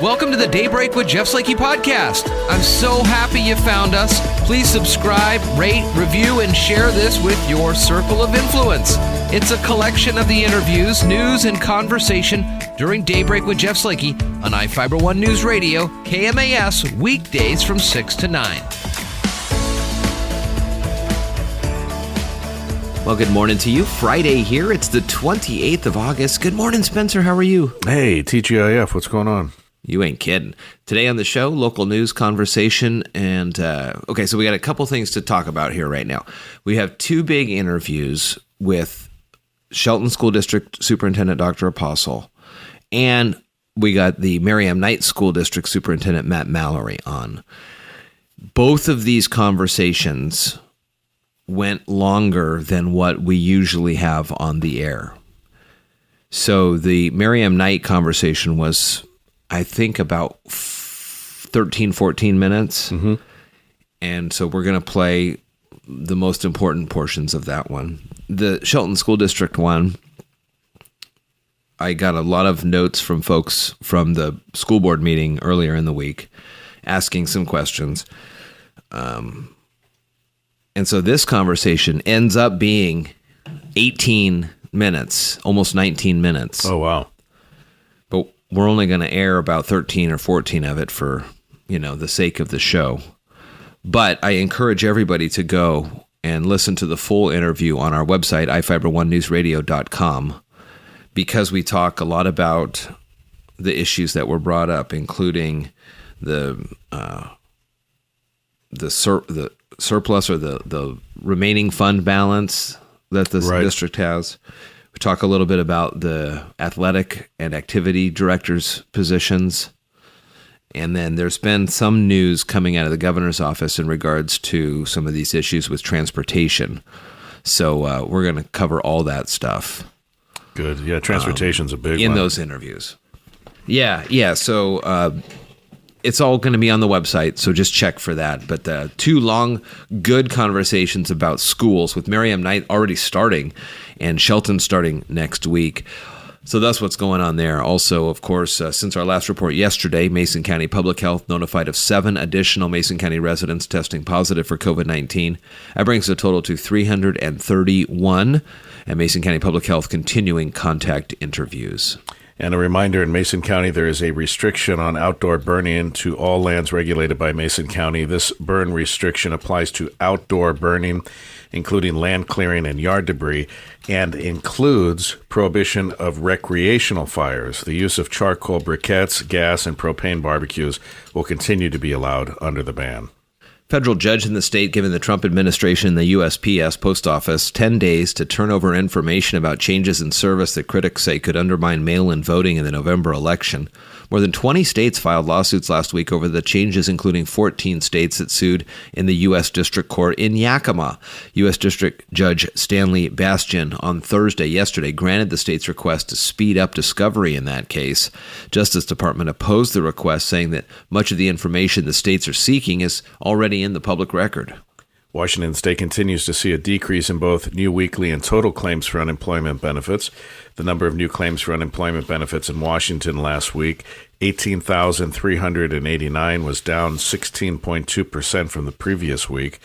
Welcome to the Daybreak with Jeff Slakey podcast. I'm so happy you found us. Please subscribe, rate, review, and share this with your circle of influence. It's a collection of the interviews, news, and conversation during Daybreak with Jeff Slakey on I-Fiber1 News Radio, KMAS, weekdays from 6 to 9. Well, good morning to you. Friday here. It's the 28th of August. Good morning, Spencer. How are you? Hey, TGIF. What's going on? You ain't kidding. Today on the show, local news conversation. And, okay, so we got a couple things to talk about here right now. We have two big interviews with Shelton School District Superintendent Dr. Apostle, and we got the Merriam Knight School District Superintendent Matt Mallery on. Both of these conversations went longer than what we usually have on the air. So the Merriam Knight conversation was, I think, about 13, 14 minutes. Mm-hmm. And so we're going to play the most important portions of that one. The Shelton School District one, I got a lot of notes from folks from the school board meeting earlier in the week asking some questions. And so this conversation ends up being 18 minutes, almost 19 minutes. Oh, wow. But we're only going to air about 13 or 14 of it for, the sake of the show. But I encourage everybody to go and listen to the full interview on our website, i-fiber1newsradio.com, because we talk a lot about the issues that were brought up, including the surplus or the remaining fund balance that the district has. We talk a little bit about the athletic and activity directors' positions. And then there's been some news coming out of the governor's office in regards to some of these issues with transportation. So we're going to cover all that stuff. Good. Yeah, transportation's a big one. In those interviews. Yeah. So it's all going to be on the website, so just check for that. But two long, good conversations about schools with Merriam Knight already starting and Shelton starting next week. So that's what's going on there. Also, of course, since our last report yesterday, Mason County Public Health notified of 7 additional Mason County residents testing positive for COVID-19. That brings the total to 331, and Mason County Public Health continuing contact interviews. And a reminder, in Mason County, there is a restriction on outdoor burning to all lands regulated by Mason County. This burn restriction applies to outdoor burning, including land clearing and yard debris, and includes prohibition of recreational fires. The use of charcoal briquettes, gas, and propane barbecues will continue to be allowed under the ban. Federal judge in the state giving the Trump administration, the USPS Post Office, 10 days to turn over information about changes in service that critics say could undermine mail-in voting in the November election. More than 20 states filed lawsuits last week over the changes, including 14 states that sued in the U.S. District Court in Yakima. U.S. District Judge Stanley Bastian on yesterday, granted the state's request to speed up discovery in that case. Justice Department opposed the request, saying that much of the information the states are seeking is already in the public record. Washington State continues to see a decrease in both new weekly and total claims for unemployment benefits. The number of new claims for unemployment benefits in Washington last week, 18,389, was down 16.2% from the previous week.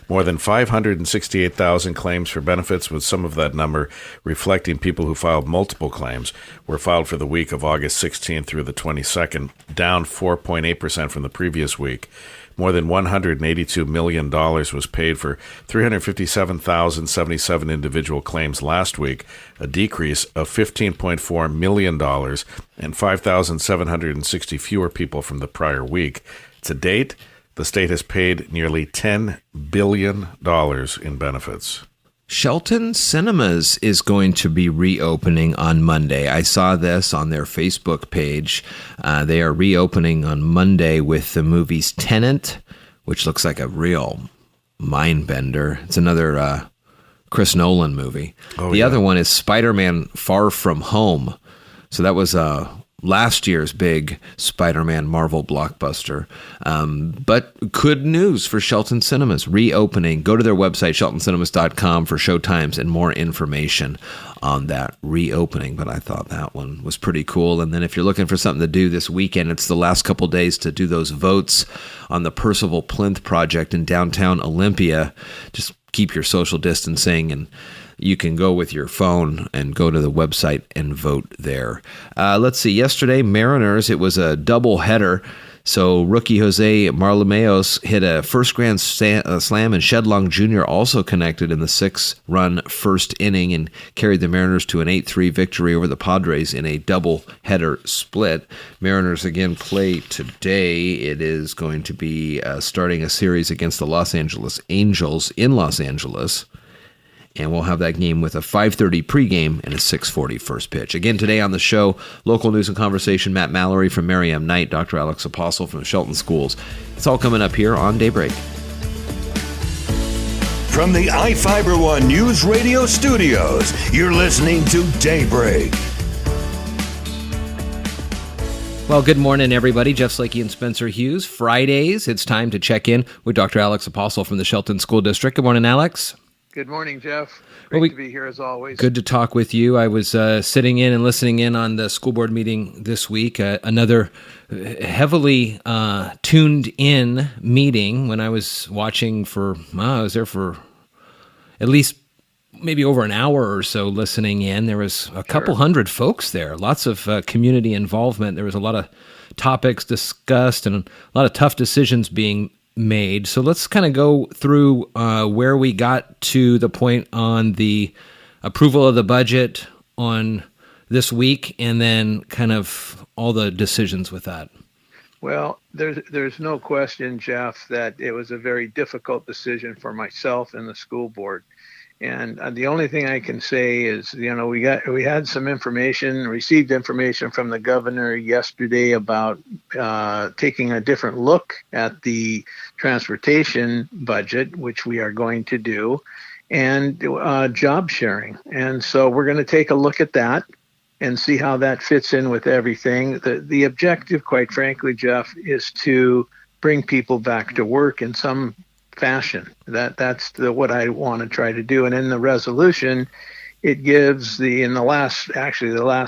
More than 568,000 claims for benefits, with some of that number reflecting people who filed multiple claims, were filed for the week of August 16th through the 22nd, down 4.8% from the previous week. More than $182 million was paid for 357,077 individual claims last week, a decrease of $15.4 million and 5,760 fewer people from the prior week. To date, the state has paid nearly $10 billion in benefits. Shelton Cinemas is going to be reopening on Monday. I saw this on their Facebook page. They are reopening on Monday with the movies Tenet, which looks like a real mind bender. It's another Chris Nolan movie. The other one is Spider-Man Far From Home. So that was last year's big Spider-Man Marvel blockbuster. But good news for Shelton Cinemas, reopening. Go to their website, sheltoncinemas.com, for showtimes and more information on that reopening. But I thought that one was pretty cool. And then if you're looking for something to do this weekend, it's the last couple days to do those votes on the Percival Plinth project in downtown Olympia. Just keep your social distancing, and you can go with your phone and go to the website and vote there. Let's see. Yesterday, Mariners, it was a double header. So rookie Jose Marlemeos hit a first grand slam, and Shedlong Jr. also connected in the 6-run first inning and carried the Mariners to an 8-3 victory over the Padres in a double header split. Mariners again play today. It is going to be starting a series against the Los Angeles Angels in Los Angeles. And we'll have that game with a 5:30 pregame and a 6:40 first pitch. Again, today on the show, local news and conversation, Matt Mallery from Merriam Knight, Dr. Alex Apostle from Shelton Schools. It's all coming up here on Daybreak. From the iFiber One News Radio studios, you're listening to Daybreak. Well, good morning, everybody. Jeff Slakey and Spencer Hughes. Fridays, it's time to check in with Dr. Alex Apostle from the Shelton School District. Good morning, Alex. Good morning, Jeff. Great to be here as always. Good to talk with you. I was sitting in and listening in on the school board meeting this week, another heavily tuned in meeting. When I was watching I was there for at least maybe over an hour or so listening in. There was a couple hundred folks there, lots of community involvement. There was a lot of topics discussed and a lot of tough decisions being made. So let's kind of go through where we got to the point on the approval of the budget on this week, and then kind of all the decisions with that. Well, there's no question, Jeff, that it was a very difficult decision for myself and the school board. And the only thing I can say is, we had some information, received information from the governor yesterday about taking a different look at the transportation budget, which we are going to do, and job sharing. And so we're going to take a look at that and see how that fits in with everything. The objective, quite frankly, Jeff, is to bring people back to work in some fashion. That's what I want to try to do. And in the resolution, it gives the last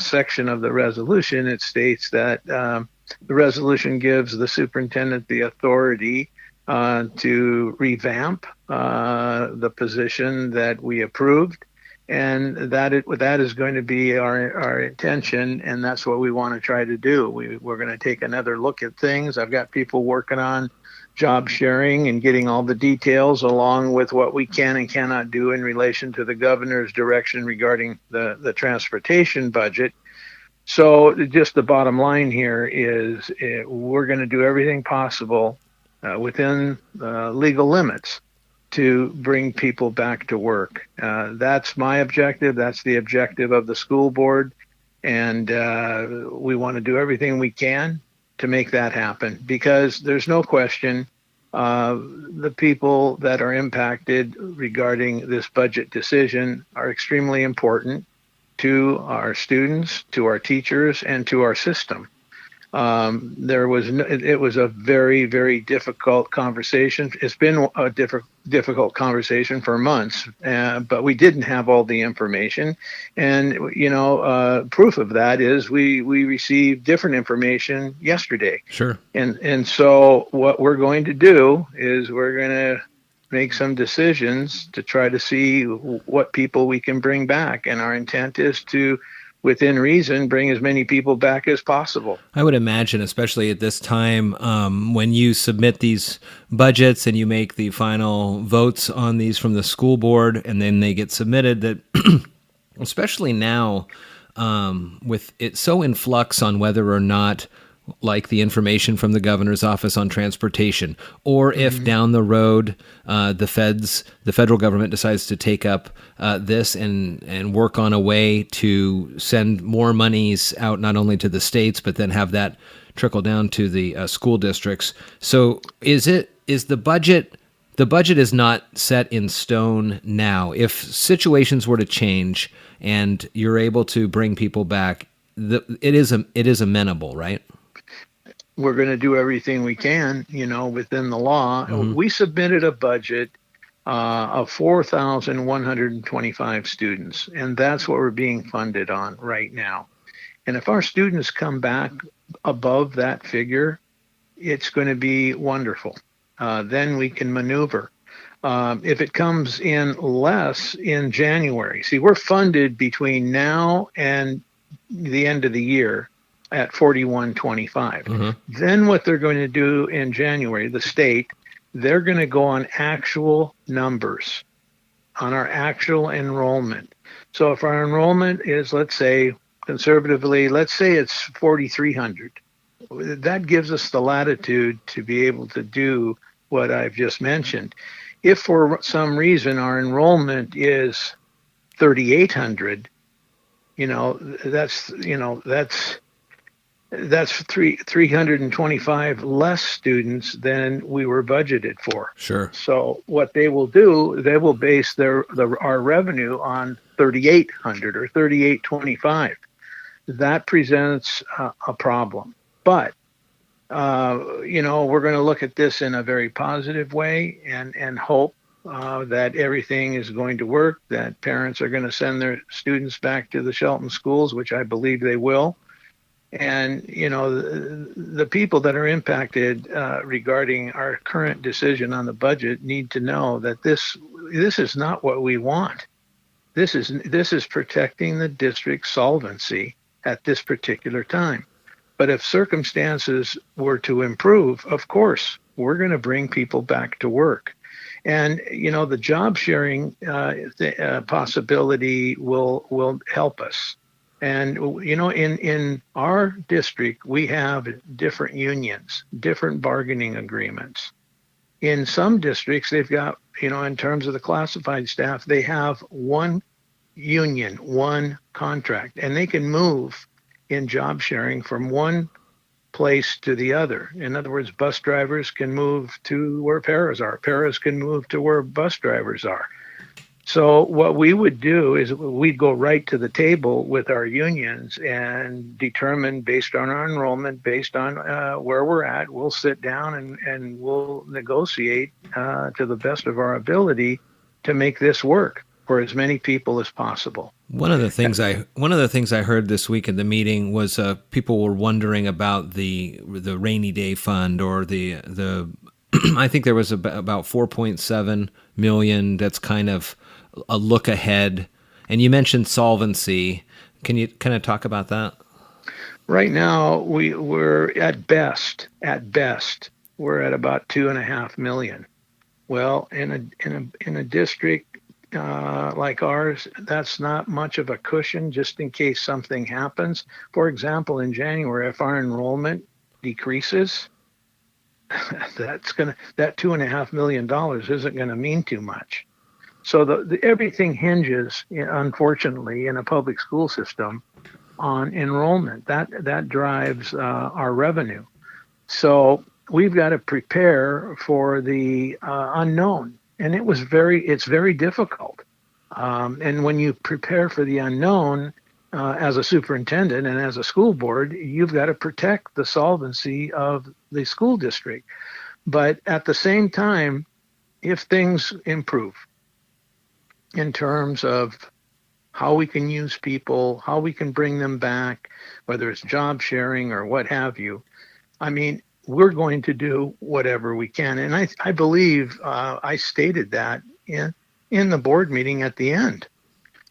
section of the resolution, it states that the resolution gives the superintendent the authority to revamp the position that we approved, and that is going to be our intention, and that's what we want to try to do. We're going to take another look at things. I've got people working on job sharing and getting all the details, along with what we can and cannot do in relation to the governor's direction regarding the transportation budget. So just the bottom line here is we're going to do everything possible within legal limits to bring people back to work. That's my objective. That's the objective of the school board. And we want to do everything we can to make that happen, because there's no question the people that are impacted regarding this budget decision are extremely important to our students, to our teachers, and to our system. It was a very, very difficult conversation. It's been a difficult conversation for months, but we didn't have all the information. And, proof of that is we received different information yesterday. Sure. And so what we're going to do is we're going to make some decisions to try to see what people we can bring back. And our intent is to, within reason, bring as many people back as possible. I would imagine, especially at this time, when you submit these budgets and you make the final votes on these from the school board, and then they get submitted, that especially now, with it so in flux on whether or not, like the information from the governor's office on transportation, or if down the road the federal government decides to take up this and work on a way to send more monies out, not only to the states, but then have that trickle down to the school districts. So is the budget is not set in stone now. If situations were to change and you're able to bring people back, it is amenable, right? We're going to do everything we can, within the law. We submitted a budget of 4,125 students, and that's what we're being funded on right now. And if our students come back above that figure, it's going to be wonderful. Then we can maneuver. If it comes in less in January, see, we're funded between now and the end of the year at 4125. Then what they're going to do in January, the state, they're going to go on actual numbers, on our actual enrollment. So if our enrollment is, let's say, conservatively, let's say it's 4,300, that gives us the latitude to be able to do what I've just mentioned. If for some reason our enrollment is 3,800, that's 325 less students than we were budgeted for. Sure. So what they will do, they will base our revenue on 3,800 or 3,825. That presents a problem. But we're going to look at this in a very positive way and hope that everything is going to work, that parents are going to send their students back to the Shelton schools, which I believe they will. And, the people that are impacted regarding our current decision on the budget need to know that this is not what we want. This is protecting the district's solvency at this particular time. But if circumstances were to improve, of course, we're going to bring people back to work. And, the job sharing possibility will help us. And, in our district, we have different unions, different bargaining agreements. In some districts, they've got, in terms of the classified staff, they have one union, one contract, and they can move in job sharing from one place to the other. In other words, bus drivers can move to where paras are. Paras can move to where bus drivers are. So what we would do is we'd go right to the table with our unions and determine, based on our enrollment, based on where we're at, we'll sit down and we'll negotiate to the best of our ability to make this work for as many people as possible. One of the things I heard this week in the meeting was people were wondering about the rainy day fund, or the I think there was about 4.7 million. That's kind of a look ahead. And you mentioned solvency. Can you kind of talk about that? Right now, we're at best, we're at about 2.5 million. Well, in a district like ours, that's not much of a cushion just in case something happens. For example, in January, if our enrollment decreases, that $2.5 million isn't going to mean too much. So everything hinges, unfortunately, in a public school system on enrollment. That drives our revenue. So we've got to prepare for the unknown, and it's very difficult. And when you prepare for the unknown, as a superintendent and as a school board, you've got to protect the solvency of the school district. But at the same time, if things improve in terms of how we can use people, how we can bring them back, whether it's job sharing or what have you, I mean, we're going to do whatever we can. And I believe I stated that in the board meeting at the end.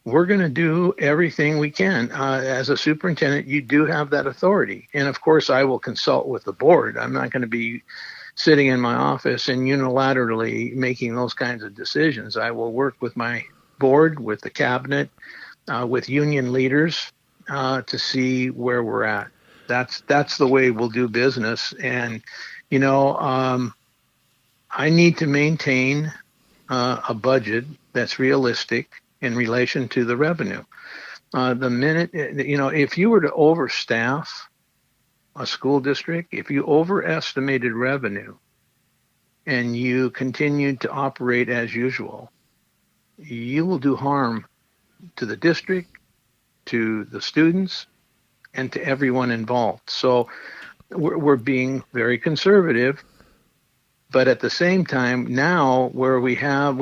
We're going to do everything we can. As a superintendent, you do have that authority. And of course, I will consult with the board. I'm not going to be sitting in my office and unilaterally making those kinds of decisions. I will work with my board, with the cabinet, with union leaders to see where we're at. That's the way we'll do business. And, I need to maintain a budget that's realistic in relation to the revenue. The minute, if you were to overstaff a school district, if you overestimated revenue and you continued to operate as usual, you will do harm to the district, to the students, and to everyone involved. So we're being very conservative, but at the same time, now where we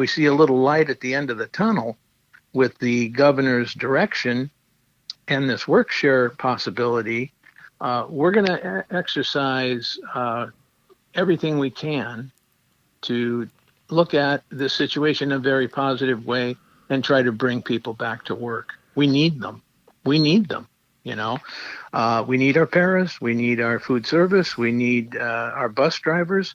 see a little light at the end of the tunnel with the governor's direction and this work share possibility, we're going to exercise everything we can to look at this situation in a very positive way and try to bring people back to work. We need them. We need them. You know, we need our paras, we need our food service, we need our bus drivers,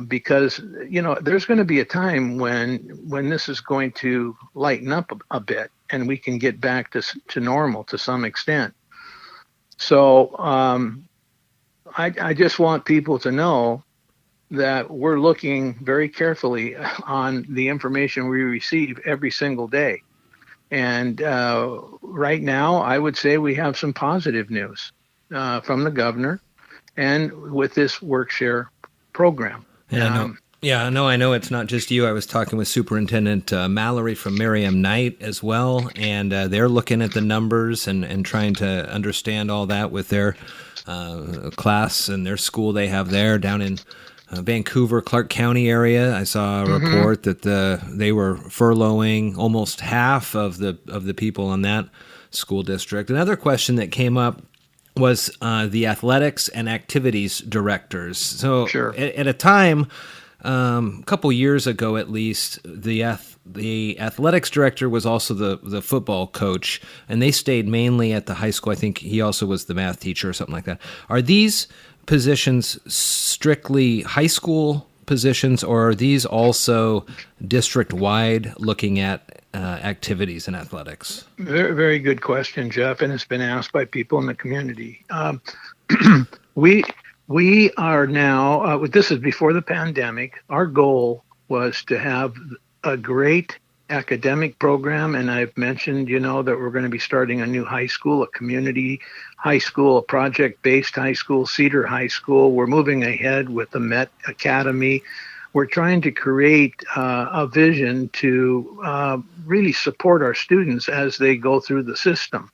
because, you know, there's going to be a time when this is going to lighten up a bit and we can get back to normal to some extent. So I just want people to know that we're looking very carefully on the information we receive every single day. And right now, I would say we have some positive news from the governor and with this work share program. I know it's not just you. I was talking with Superintendent Mallery from Miriam Knight as well, and they're looking at the numbers and trying to understand all that with their class and their school they have there down in Vancouver, Clark County area. I saw a report that they were furloughing almost half of the people in that school district. Another question that came up was the athletics and activities directors. So Sure. At a time, a couple years ago at least, the athletics director was also the football coach, and they stayed mainly at the high school. I think he also was the math teacher or something like that. Are these positions strictly high school positions, or are these also district-wide looking at activities and athletics? Very, very good question, Jeff, and it's been asked by people in the community. We are now, this is before the pandemic, our goal was to have a great academic program, and I've mentioned, you know, that we're going to be starting a new high school, a community high school, a project-based high school, Cedar High School. We're moving ahead with the Met Academy. We're trying to create a vision to really support our students as they go through the system.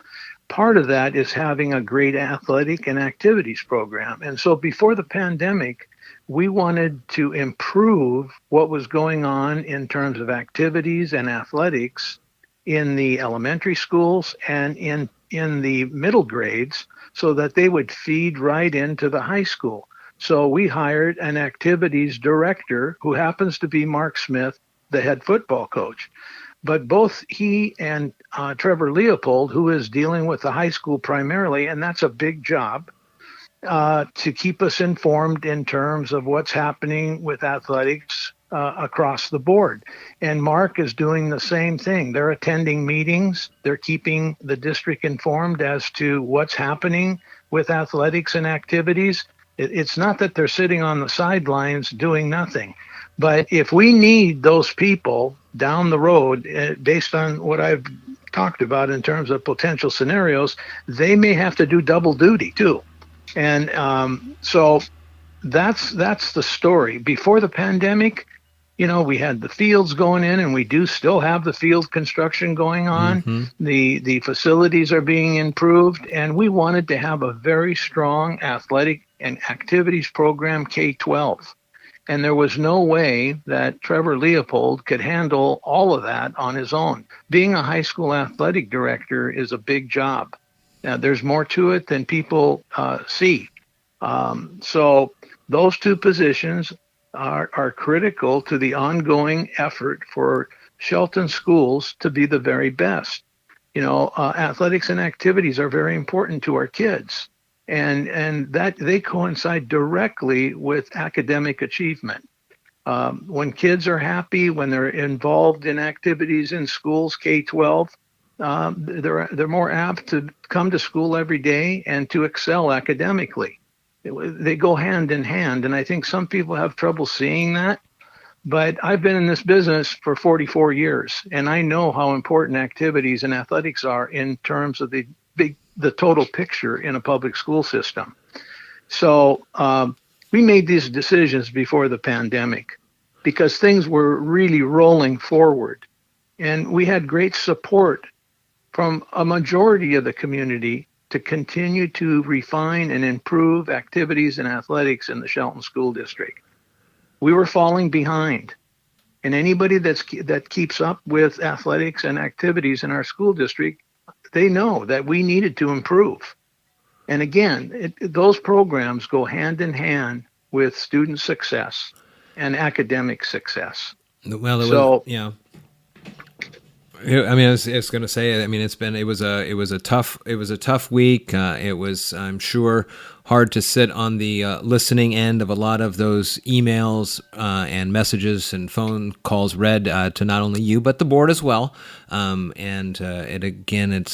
Part of that is having a great athletic and activities program. And so before the pandemic, we wanted to improve what was going on in terms of activities and athletics in the elementary schools and in the middle grades so that they would feed right into the high school. So we hired an activities director who happens to be Mark Smith, the head football coach. But both he and Trevor Leopold, who is dealing with the high school primarily, and that's a big job, to keep us informed in terms of what's happening with athletics across the board. And Mark is doing the same thing. They're attending meetings. They're keeping the district informed as to what's happening with athletics and activities. It's not that they're sitting on the sidelines doing nothing. But if we need those people down the road, based on what I've talked about in terms of potential scenarios, they may have to do double duty too. And so that's the story. Before the pandemic, you know, we had the fields going in, and we do still have the field construction going on. Mm-hmm. The facilities are being improved, and we wanted to have a very strong athletic and activities program K-12. And there was no way that Trevor Leopold could handle all of that on his own. Being a high school athletic director is a big job. Now, there's more to it than people see. So those two positions are critical to the ongoing effort for Shelton schools to be the very best. You know, athletics and activities are very important to our kids. And that they coincide directly with academic achievement. When kids are happy, when they're involved in activities in schools, K-12, they're more apt to come to school every day and to excel academically. They go hand in hand, and I think some people have trouble seeing that. But I've been in this business for 44 years, and I know how important activities and athletics are in terms of the total picture in a public school system. So we made these decisions before the pandemic because things were really rolling forward. And we had great support from a majority of the community to continue to refine and improve activities and athletics in the Shelton School District. We were falling behind. And anybody that keeps up with athletics and activities in our school district, they know that we needed to improve. And again, those programs go hand in hand with student success and academic success. Well, yeah. I mean, I was going to say. I mean, it was a tough week. It was, I'm sure, hard to sit on the listening end of a lot of those emails and messages and phone calls read to not only you but the board as well. It's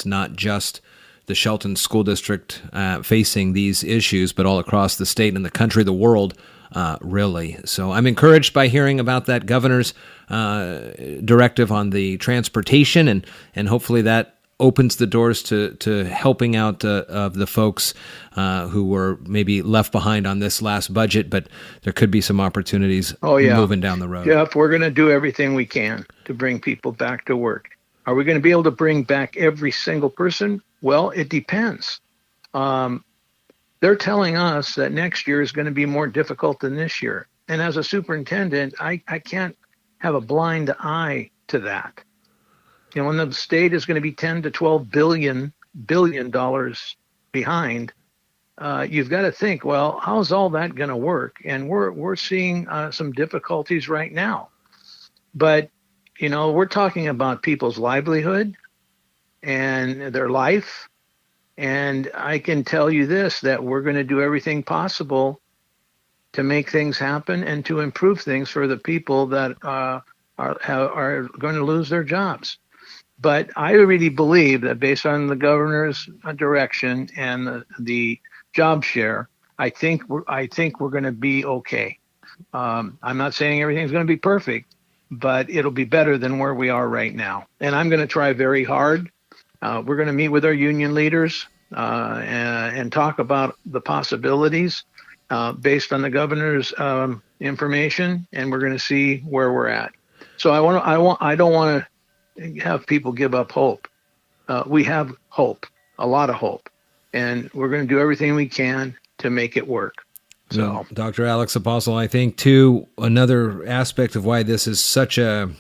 not just the Shelton School District facing these issues, but all across the state and the country, the world. Really. So I'm encouraged by hearing about that governor's directive on the transportation, and hopefully that opens the doors to helping out of the folks who were maybe left behind on this last budget, but there could be some opportunities moving down the road. Jeff, we're going to do everything we can to bring people back to work. Are we going to be able to bring back every single person? Well, it depends. They're telling us that next year is going to be more difficult than this year. And as a superintendent, I can't have a blind eye to that. You know, when the state is going to be 10 to 12 billion dollars behind, you've got to think, well, how's all that going to work? And we're seeing some difficulties right now. But, you know, we're talking about people's livelihood and their life. And I can tell you this, that we're going to do everything possible to make things happen and to improve things for the people that are going to lose their jobs. But I really believe that based on the governor's direction and the job share, I think we're going to be okay. I'm not saying everything's going to be perfect, but it'll be better than where we are right now. And I'm going to try very hard. We're going to meet with our union leaders and talk about the possibilities based on the governor's information, and we're going to see where we're at. So I don't want to have people give up hope. We have hope, a lot of hope, and we're going to do everything we can to make it work. So, Dr. Alex Apostle, I think too, another aspect of why this is such a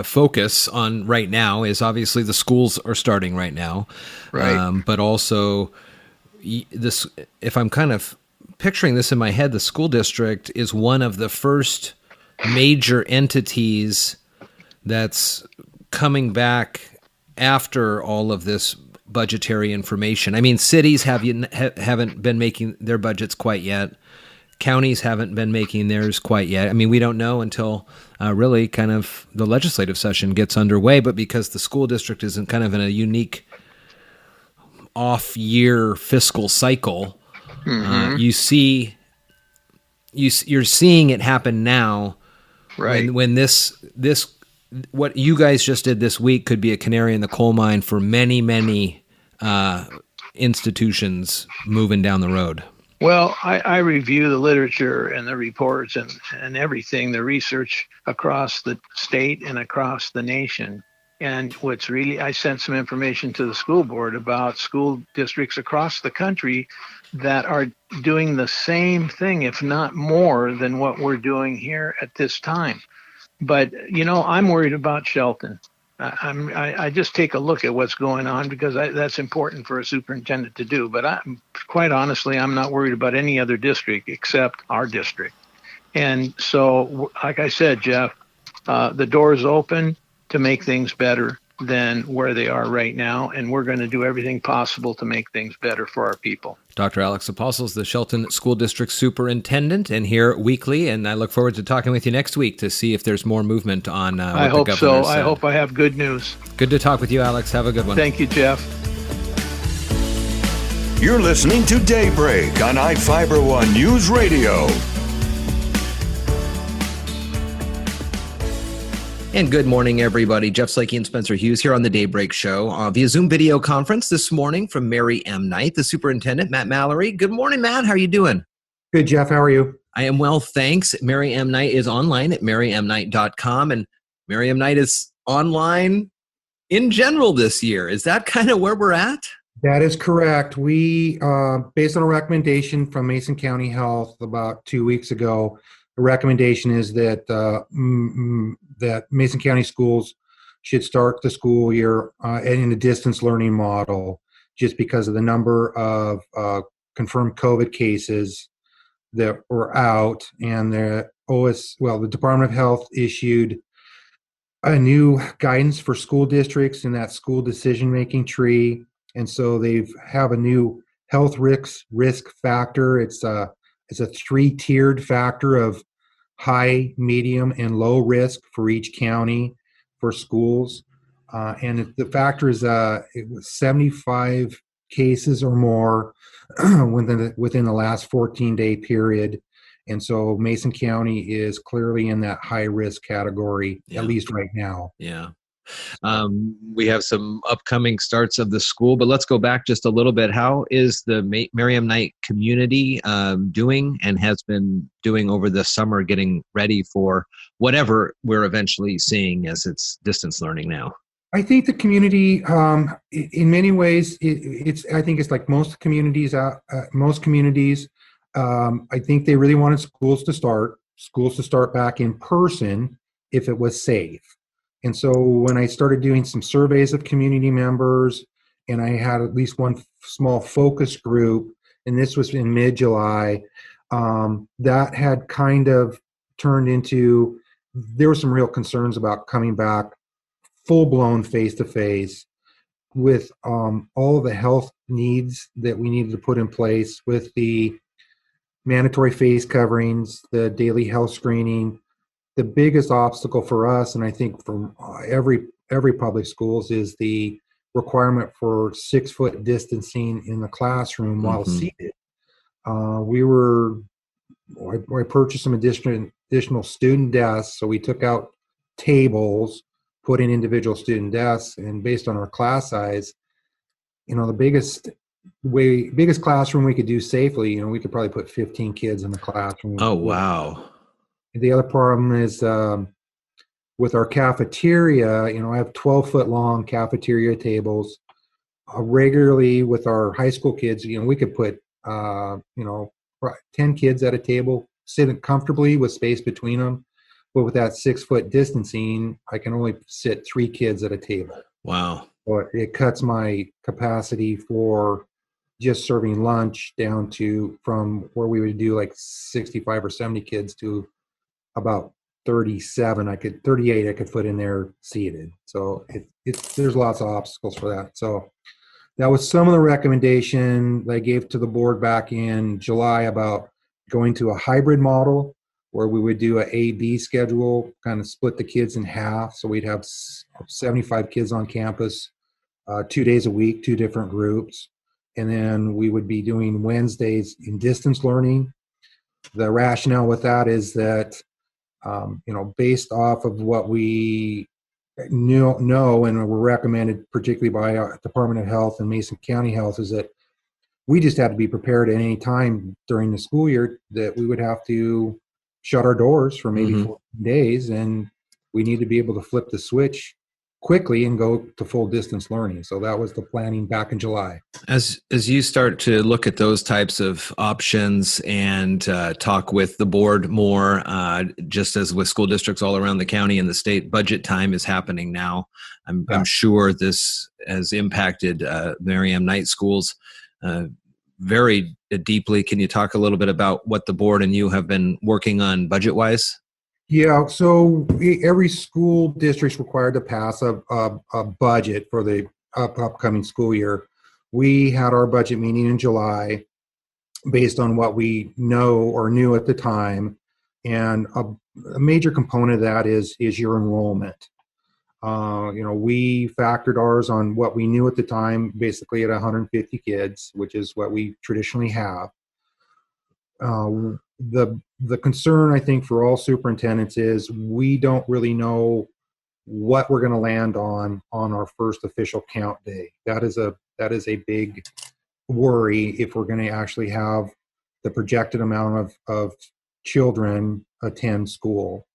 focus on right now is obviously the schools are starting right now, right? But also this, if I'm kind of picturing this in my head, the school district is one of the first major entities that's coming back after all of this budgetary information. I mean, cities haven't been making their budgets quite yet. Counties haven't been making theirs quite yet. I mean, we don't know until really kind of the legislative session gets underway, but because the school district is in kind of in a unique off-year fiscal cycle, you're seeing it happen now. Right. When this what you guys just did this week could be a canary in the coal mine for many institutions moving down the road. Well, I review the literature and the reports and everything, the research across the state and across the nation. And I sent some information to the school board about school districts across the country that are doing the same thing, if not more than what we're doing here at this time. But, you know, I'm worried about Shelton. I just take a look at what's going on because that's important for a superintendent to do. But quite honestly, I'm not worried about any other district except our district. And so, like I said, Jeff, the door is open to make things better than where they are right now. And we're going to do everything possible to make things better for our people. Dr. Alex Apostle is the Shelton School District Superintendent and here weekly. And I look forward to talking with you next week to see if there's more movement on I hope so. I hope I have good news. Good to talk with you, Alex. Have a good one. Thank you, Jeff. You're listening to Daybreak on iFiber One News Radio. And good morning, everybody. Jeff Slakey and Spencer Hughes here on the Daybreak Show via Zoom video conference this morning from Mary M. Knight, the Superintendent, Matt Mallery. Good morning, Matt. How are you doing? Good, Jeff. How are you? I am well, thanks. Mary M. Knight is online at marymknight.com, and Mary M. Knight is online in general this year. Is that kind of where we're at? That is correct. We, based on a recommendation from Mason County Health about 2 weeks ago, the recommendation is that that Mason County schools should start the school year in a distance learning model, just because of the number of confirmed COVID cases that were out, and the Department of Health issued a new guidance for school districts in that school decision-making tree. And so they have a new health risk factor. It's a 3-tiered factor of high, medium, and low risk for each county for schools. And the factor is it was 75 cases or more within the last 14-day period. And so Mason County is clearly in that high risk category, Yeah. at least right now. Yeah. We have some upcoming starts of the school, but let's go back just a little bit. How is the Merriam Knight community doing and has been doing over the summer, getting ready for whatever we're eventually seeing as it's distance learning now? I think the community, in many ways, I think it's like most communities. I think they really wanted schools to start back in person if it was safe. And so when I started doing some surveys of community members, and I had at least one small focus group, and this was in mid-July, that had kind of turned into, there were some real concerns about coming back full-blown face-to-face with all the health needs that we needed to put in place with the mandatory face coverings, the daily health screening. The biggest obstacle for us, and I think from every public schools, is the requirement for 6-foot distancing in the classroom while seated. I purchased some additional student desks, so we took out tables, put in individual student desks, and based on our class size, the biggest classroom we could do safely, we could probably put 15 kids in the classroom. Oh, wow. The other problem is with our cafeteria. I have 12-foot long cafeteria tables. Regularly with our high school kids, we could put 10 kids at a table, sitting comfortably with space between them. But with that 6-foot distancing, I can only sit 3 kids at a table. Wow. So it cuts my capacity for just serving lunch down to, from where we would do like 65 or 70 kids to about 38 I could put in there seated. So there's lots of obstacles for that. So that was some of the recommendation that I gave to the board back in July about going to a hybrid model where we would do a A-B schedule, kind of split the kids in half. So we'd have 75 kids on campus, 2 days a week, 2 different groups. And then we would be doing Wednesdays in distance learning. The rationale with that is that based off of what we know and were recommended, particularly by our Department of Health and Mason County Health, is that we just had to be prepared at any time during the school year that we would have to shut our doors for maybe 14 days, and we need to be able to flip the switch quickly and go to full distance learning. So that was the planning back in July. As you start to look at those types of options and talk with the board more, just as with school districts all around the county and the state, budget time is happening now. I'm sure this has impacted Merriam Knight schools very deeply. Can you talk a little bit about what the board and you have been working on budget-wise? Yeah, so every school district's required to pass a budget for the upcoming school year. We had our budget meeting in July based on what we know or knew at the time, and a major component of that is your enrollment. We factored ours on what we knew at the time, basically at 150 kids, which is what we traditionally have. The concern, I think, for all superintendents is we don't really know what we're going to land on our first official count day. That is a big worry if we're going to actually have the projected amount of children attend school.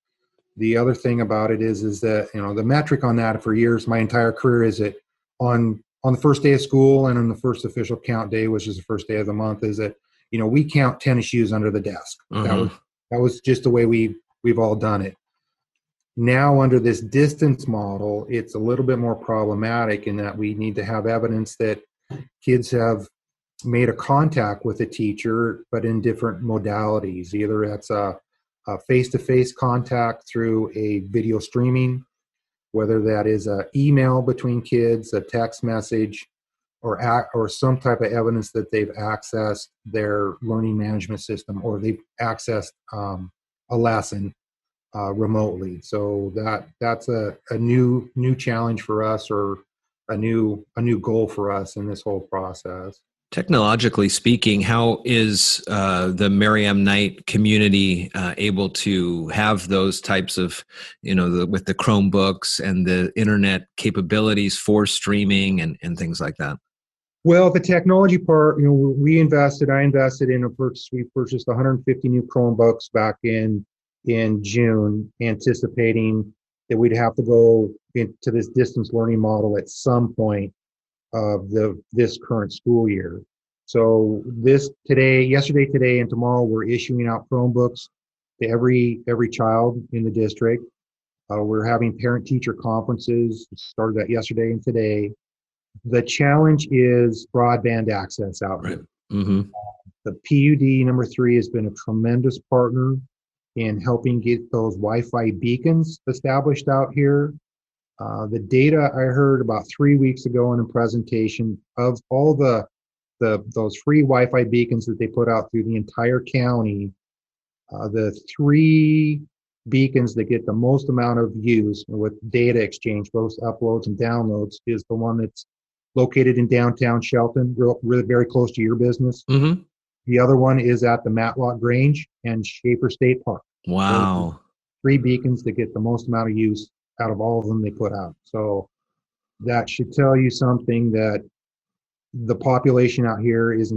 The other thing about it is that the metric on that for years, my entire career, is that on on the first day of school and on the first official count day, which is the first day of the month, is that, we count tennis shoes under the desk. That was just the way we've all done it. Now, under this distance model, it's a little bit more problematic in that we need to have evidence that kids have made a contact with a teacher, but in different modalities. Either that's a face-to-face contact through a video streaming, whether that is an email between kids, a text message, or some type of evidence that they've accessed their learning management system, or they've accessed a lesson remotely. So that's a new challenge for us, or a new goal for us in this whole process. Technologically speaking, how is the Merriam Knight community able to have those types of, with the Chromebooks and the internet capabilities for streaming and things like that? Well, the technology part, I invested in we purchased 150 new Chromebooks back in June, anticipating that we'd have to go into this distance learning model at some point of this current school year. So yesterday, today, and tomorrow, we're issuing out Chromebooks to every child in the district. We're having parent-teacher conferences, started that yesterday and today. The challenge is broadband access out here. Mm-hmm. The PUD number 3 has been a tremendous partner in helping get those Wi-Fi beacons established out here. The data I heard about 3 weeks ago in a presentation of all those free Wi-Fi beacons that they put out through the entire county, the 3 beacons that get the most amount of use with data exchange, both uploads and downloads, is the one that's located in downtown Shelton, really very close to your business. Mm-hmm. The other one is at the Matlock Grange and Schaefer State Park. Wow. 3 beacons that get the most amount of use out of all of them they put out. So that should tell you something, that the population out here is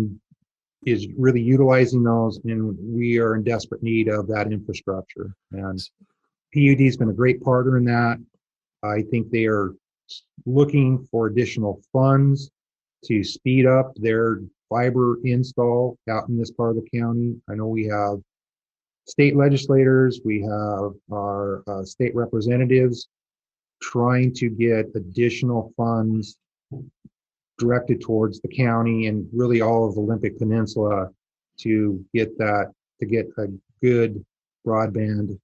really utilizing those, and we are in desperate need of that infrastructure. And PUD's been a great partner in that. I think they are looking for additional funds to speed up their fiber install out in this part of the county. I know we have state legislators, we have our state representatives trying to get additional funds directed towards the county and really all of the Olympic Peninsula to get a good broadband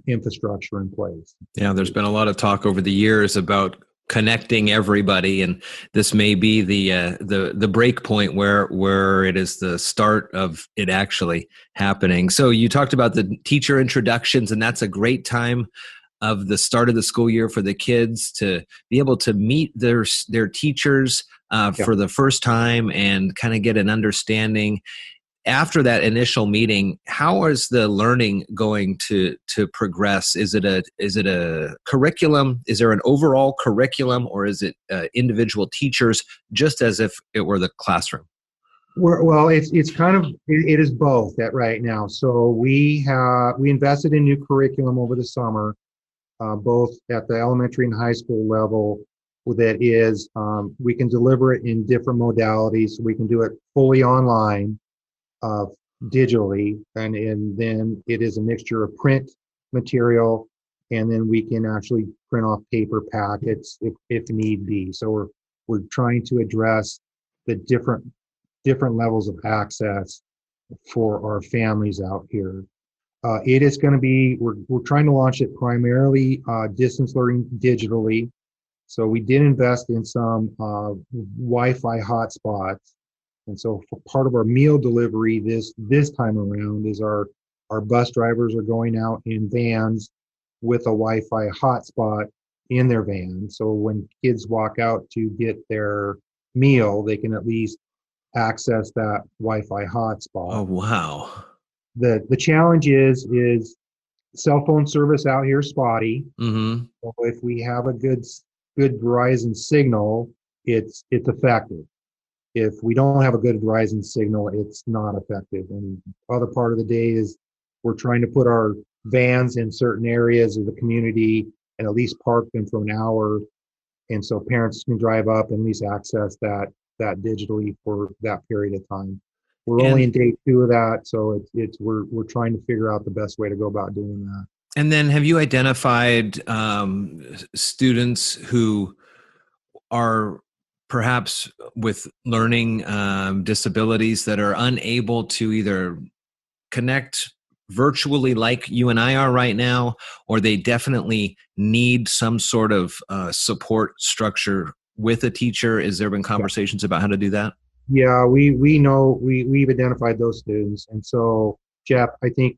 infrastructure in place. Yeah, there's been a lot of talk over the years about connecting everybody, and this may be the break point where it is the start of it actually happening. So you talked about the teacher introductions, and that's a great time of the start of the school year for the kids to be able to meet their teachers for the first time and kind of get an understanding. After that initial meeting, how is the learning going to progress? Is it a curriculum? Is there an overall curriculum, or is it individual teachers, just as if it were the classroom? Well, it's kind of, it is both right now. So we invested in new curriculum over the summer, both at the elementary and high school level. That is, we can deliver it in different modalities. We can do it fully online, digitally, and then it is a mixture of print material, and then we can actually print off paper packets if need be. So we're trying to address the different levels of access for our families out here. It is going to be, we're trying to launch it primarily distance learning digitally. So we did invest in some Wi-Fi hotspots. And so for part of our meal delivery this time around is our bus drivers are going out in vans with a Wi-Fi hotspot in their van. So when kids walk out to get their meal, they can at least access that Wi-Fi hotspot. Oh, wow. The challenge is cell phone service out here is spotty. Mm-hmm. So if we have a good Verizon signal, it's effective. If we don't have a good Verizon signal, it's not effective. And the other part of the day is we're trying to put our vans in certain areas of the community and at least park them for an hour And so parents can drive up and at least access that digitally for that period of time. We're only in day 2 of that, so we're trying to figure out the best way to go about doing that. And then have you identified students who are perhaps with learning disabilities that are unable to either connect virtually like you and I are right now, or they definitely need some sort of support structure with a teacher? Has there been conversations about how to do that? Yeah, we know we've identified those students. And so, Jeff, I think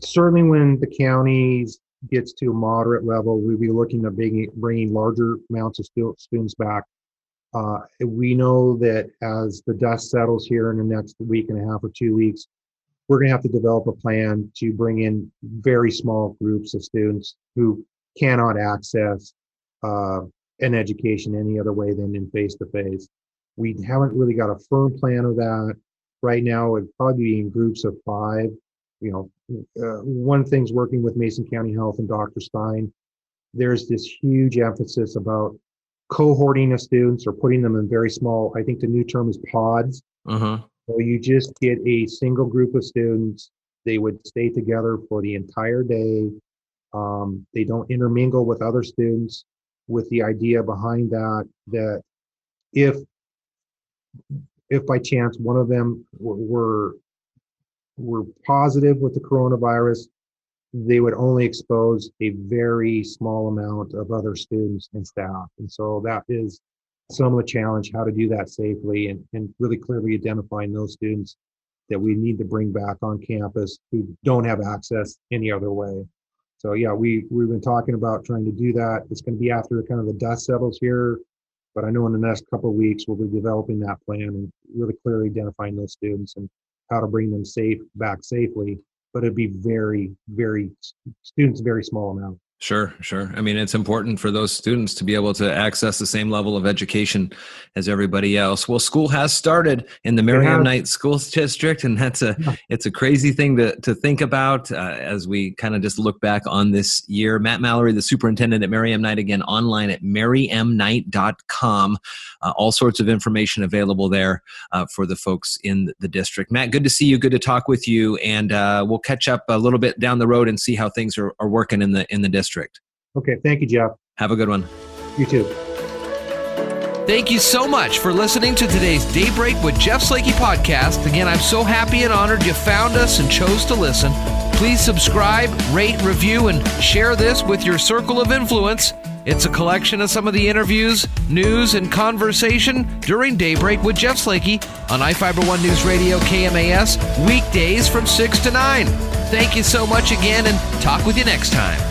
certainly when the counties gets to a moderate level, we'll be looking at bringing larger amounts of students back. We know that as the dust settles here in the next week and a half or 2 weeks, we're going to have to develop a plan to bring in very small groups of students who cannot access an education any other way than in face-to-face. We haven't really got a firm plan of that. Right now, it'd probably be in groups of 5. One thing's working with Mason County Health and Dr. Stein. There's this huge emphasis about cohorting of students or putting them in very small, I think the new term is pods. So you just get a single group of students. They would stay together for the entire day. They don't intermingle with other students, with the idea behind that if by chance one of them were positive with the coronavirus, they would only expose a very small amount of other students and staff. And so that is some of the challenge, how to do that safely and really clearly identifying those students that we need to bring back on campus who don't have access any other way. So yeah, we've been talking about trying to do that. It's going to be after kind of the dust settles here, but I know in the next couple of weeks we'll be developing that plan and really clearly identifying those students and how to bring them back safely. But it'd be very, very small amount. Sure. I mean, it's important for those students to be able to access the same level of education as everybody else. Well, school has started in the Merriam Knight School District, and it's a crazy thing to think about as we kind of just look back on this year. Matt Mallery, the superintendent at Merriam Knight, again, online at merriamknight.com. All sorts of information available there for the folks in the district. Matt, good to see you. Good to talk with you. And we'll catch up a little bit down the road and see how things are working in the district. Okay. Thank you, Jeff. Have a good one. You too. Thank you so much for listening to today's Daybreak with Jeff Slakey podcast. Again, I'm so happy and honored you found us and chose to listen. Please subscribe, rate, review, and share this with your circle of influence. It's a collection of some of the interviews, news, and conversation during Daybreak with Jeff Slakey on iFiber One News Radio KMAS, weekdays from 6 to 9. Thank you so much again, and talk with you next time.